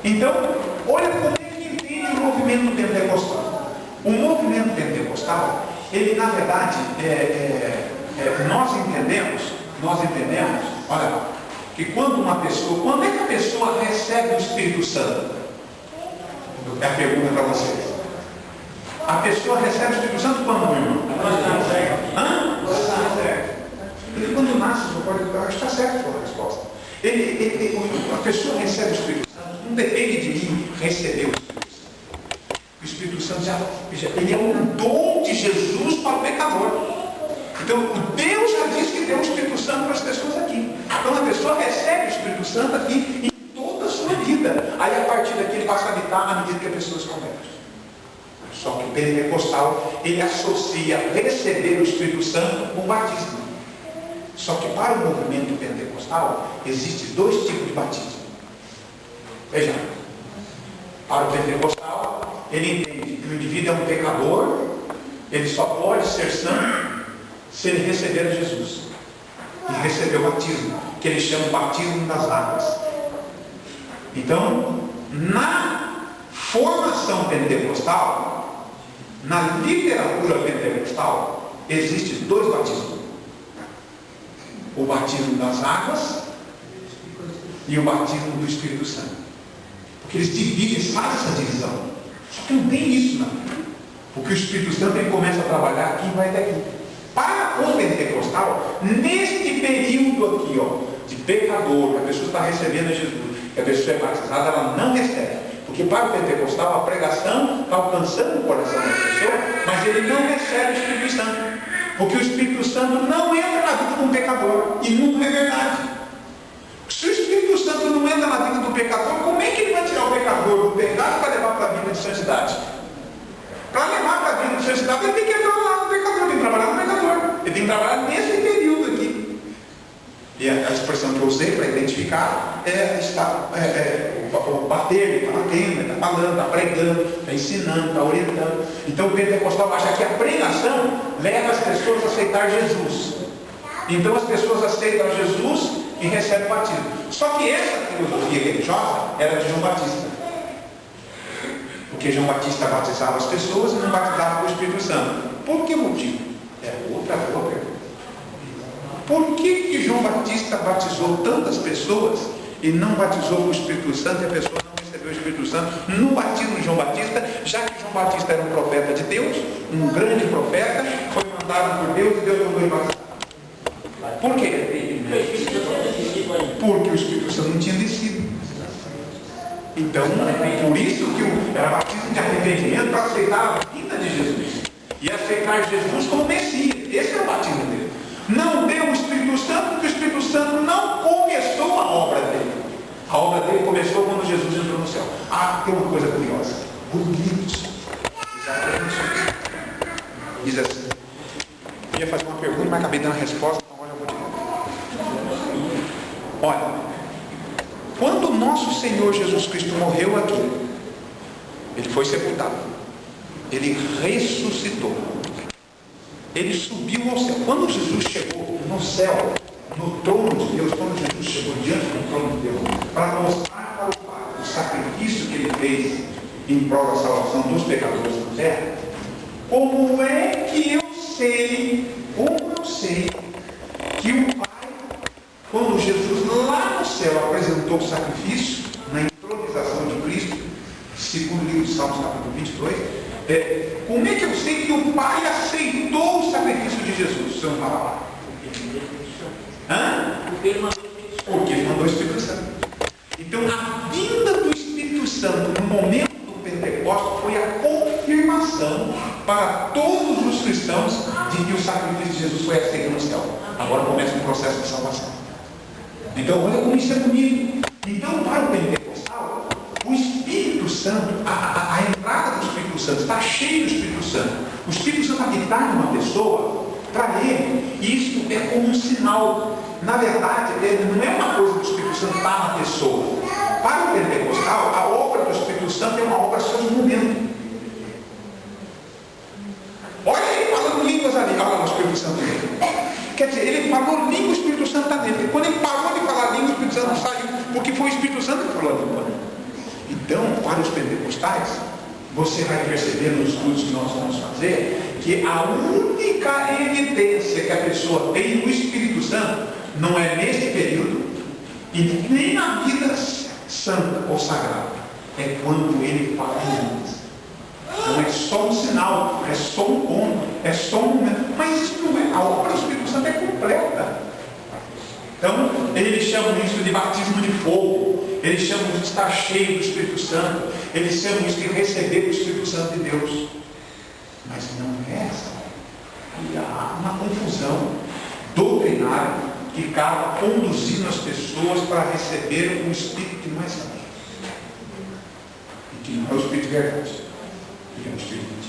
Então, olha como é que entende o movimento pentecostal. O movimento pentecostal, ele na verdade, nós entendemos, olha, que quando é que a pessoa recebe o Espírito Santo? É a pergunta para vocês. A pessoa recebe o Espírito Santo quando, meu irmão? Quando nasce, eu acho que está certo a resposta. A pessoa recebe o Espírito Santo, não depende de mim receber o Espírito Santo. O Espírito Santo ele é um dom de Jesus para o pecador. Então, Deus já disse que deu o Espírito Santo para as pessoas aqui. Então, a pessoa recebe o Espírito Santo aqui em toda a sua vida. Aí, a partir daqui, ele passa a habitar à medida que a pessoa se converte. Só que o pentecostal, ele associa receber o Espírito Santo com o batismo. Só que para o movimento pentecostal, existem dois tipos de batismo. Veja, para o pentecostal, ele entende que o indivíduo é um pecador, ele só pode ser santo se ele receber Jesus. E receber o batismo, que eles chamam de batismo das águas. Então, na formação pentecostal, na literatura pentecostal, existem dois batismos. O batismo das águas e o batismo do Espírito Santo. Porque eles dividem, fazem essa divisão. Só que não tem isso, não. Porque o Espírito Santo ele começa a trabalhar aqui e vai até aqui. Para o pentecostal, neste período aqui, de pecador, que a pessoa está recebendo a Jesus, que a pessoa é batizada, ela não recebe. Porque para o pentecostal, a pregação está alcançando o coração da pessoa, mas ele não recebe o Espírito Santo. Porque o Espírito Santo não entra na vida de um pecador. E não é verdade. Se o Espírito Santo não entra na vida do pecador, como é que ele vai tirar o pecador do pecado para levar para a vida de santidade? Para levar para a vida de santidade, ele tem que entrar lá no pecador, ele tem que trabalhar no pecador. Ele tem que trabalhar nesse período aqui. E a expressão que eu usei para identificar o bater, ele está batendo, ele está falando, está pregando, está ensinando, está orientando. Então o pentecostal acha que a pregação leva as pessoas a aceitar Jesus. Então as pessoas aceitam Jesus e recebem o batismo. Só que essa filosofia religiosa era de João Batista. Porque João Batista batizava as pessoas e não batizava com o Espírito Santo. Por que motivo? É outra boa pergunta. Por que João Batista batizou tantas pessoas e não batizou com o Espírito Santo e a pessoa não recebeu o Espírito Santo no batismo de João Batista, já que João Batista era um profeta de Deus, um grande profeta, foi mandado por Deus e Deus mandou ele batizar? Por quê? Porque o Espírito Santo não tinha descido. Então, por isso que era batismo de arrependimento para aceitar a vinda de Jesus e aceitar Jesus como Messias. Esse é o batismo dele. Não deu o Espírito Santo porque o Espírito Santo não começou a obra dele. A obra dele começou quando Jesus entrou no céu. Tem uma coisa curiosa. Bonitos. Diz assim. Eu ia fazer uma pergunta, mas acabei dando a resposta. Então agora eu vou te dar. Olha, quando o nosso Senhor Jesus Cristo morreu aqui, ele foi sepultado. Ele ressuscitou. Ele subiu ao céu. Quando Jesus chegou no céu, no trono de Deus, quando Jesus chegou diante do trono de Deus, para mostrar para o Pai o sacrifício que ele fez em prol da salvação dos pecadores da terra, como é que eu sei que o Pai, quando Jesus lá no céu apresentou o sacrifício, na entronização de Cristo, segundo o livro de Salmos capítulo 22, como é que eu sei que o Pai aceitou o sacrifício de Jesus? Se eu não falar lá. Porque ele mandou o Espírito Santo. Então a vinda do Espírito Santo no momento do Pentecostes foi a confirmação para todos os cristãos de que o sacrifício de Jesus foi aceito no céu. Agora começa um processo de salvação. Então olha como isso é bonito. Então para o Pentecostal, o Espírito Santo, a entrada do Espírito Santo está cheio do Espírito Santo. O Espírito Santo habitar numa pessoa, para ele, isso é como um sinal. Na verdade, não é uma coisa que o Espírito Santo está na pessoa. Para o pentecostal, a obra do Espírito Santo é uma obra só de momento. Olha ele falando línguas ali, olha o Espírito Santo dele. Quer dizer, ele falou língua, o Espírito Santo está dentro. E quando ele parou de falar língua, o Espírito Santo saiu, porque foi o Espírito Santo que falou a língua. Então, para os pentecostais, você vai perceber nos estudos que nós vamos fazer que a única evidência que a pessoa tem do Espírito Santo não é nesse período e nem na vida santa ou sagrada. É quando ele fala em línguas. Não é só um sinal, é só um ponto, é só um momento. Mas isso não é, a obra do Espírito Santo é completa. Então, eles chamam isso de batismo de fogo, eles chamam isso de estar cheio do Espírito Santo, eles chamam isso de receber o Espírito Santo de Deus. Mas não é essa. E há uma confusão doutrinária que acaba conduzindo as pessoas para receber um Espírito que não é santo. E que não é o Espírito de verdade. Que é o Espírito de Deus.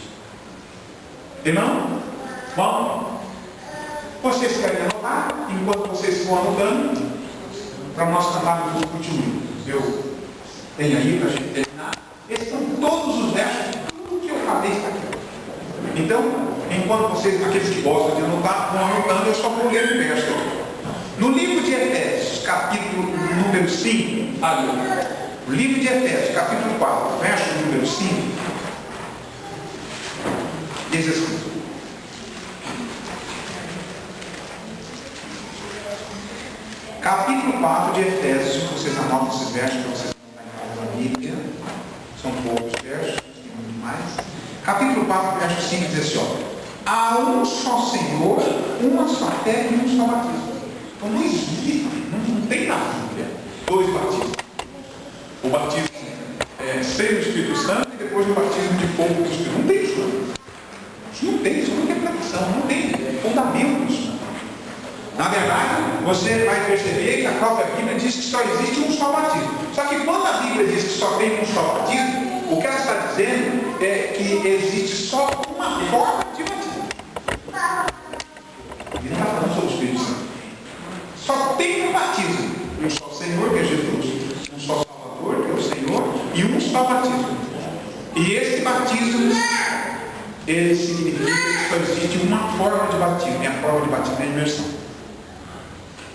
Irmão, vamos. Vocês querem anotar? Enquanto vocês estão anotando, para nós cantarmos o último hino. Eu tenho aí para a gente terminar. Esses são todos os versos, tudo que eu falei está aqui. Então, enquanto vocês, aqueles que gostam de anotar, vão anotando, eu só vou ler o verso. No livro de Efésios, capítulo número 5, ali, o livro de Efésios, capítulo 4, verso número 5, diz assim: capítulo 4 de Efésios, vocês anotam esses versos para vocês anotarem na Bíblia, são poucos versos, tem muito mais. Capítulo 4, verso 5 diz assim: ó, há um só Senhor, uma só fé e um só batismo. Então não existe, não tem na Bíblia dois batismos. O batismo sem o Espírito Santo e depois o batismo de fogo do Espírito. Não tem isso. Isso não tem, isso não tem interpretação, não tem fundamento isso. Na verdade, você vai perceber que a própria Bíblia diz que só existe um só batismo. Só que quando a Bíblia diz que só tem um só batismo, o que ela está dizendo é que existe só uma forma de batismo. Ele não está falando sobre o Espírito Santo. Só tem um batismo. Um só Senhor, que é Jesus. Um só Salvador, que é o Senhor. E um só batismo. E esse batismo, ele significa que só existe uma forma de batismo. E a forma de batismo é a imersão.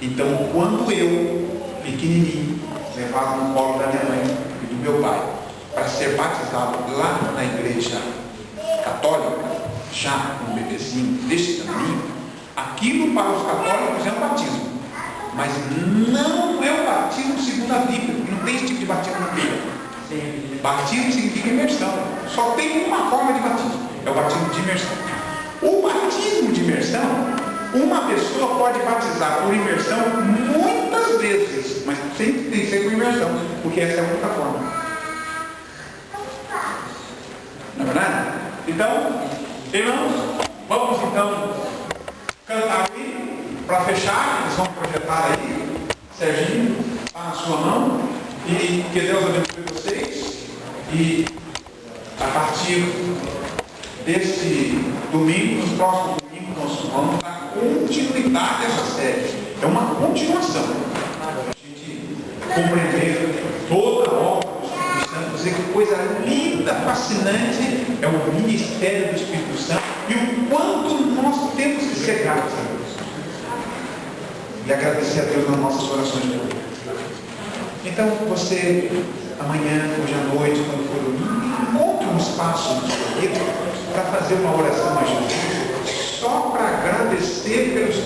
Então, quando eu, pequenininho, levado no colo da minha mãe e do meu pai, para ser batizado lá na igreja católica, já um bebezinho desse tamanho, aquilo para os católicos é um batismo. Mas não é o batismo segundo a Bíblia. Não tem esse tipo de batismo na Bíblia. Batismo significa imersão. Só tem uma forma de batismo. É o batismo de imersão. O batismo de imersão, uma pessoa pode batizar por imersão muitas vezes, mas sempre tem que ser por imersão, porque essa é a única forma. Não é verdade? Então, irmãos, vamos então cantar aí, para fechar, eles vão projetar aí, Serginho, está na sua mão, e que Deus abençoe vocês, e a partir desse domingo, nos próximos domingos, nós vamos dar continuidade a essa série. É uma continuação. A gente compreender toda a obra do Espírito Santo, dizer que coisa linda, fascinante é o ministério do Espírito Santo e o quanto nós temos que ser gratos a Deus. E agradecer a Deus nas nossas orações de hoje. Então, você, amanhã, hoje à noite, quando for dormir, encontre um espaço no seu vida para fazer uma oração a Jesus, só para agradecer pelos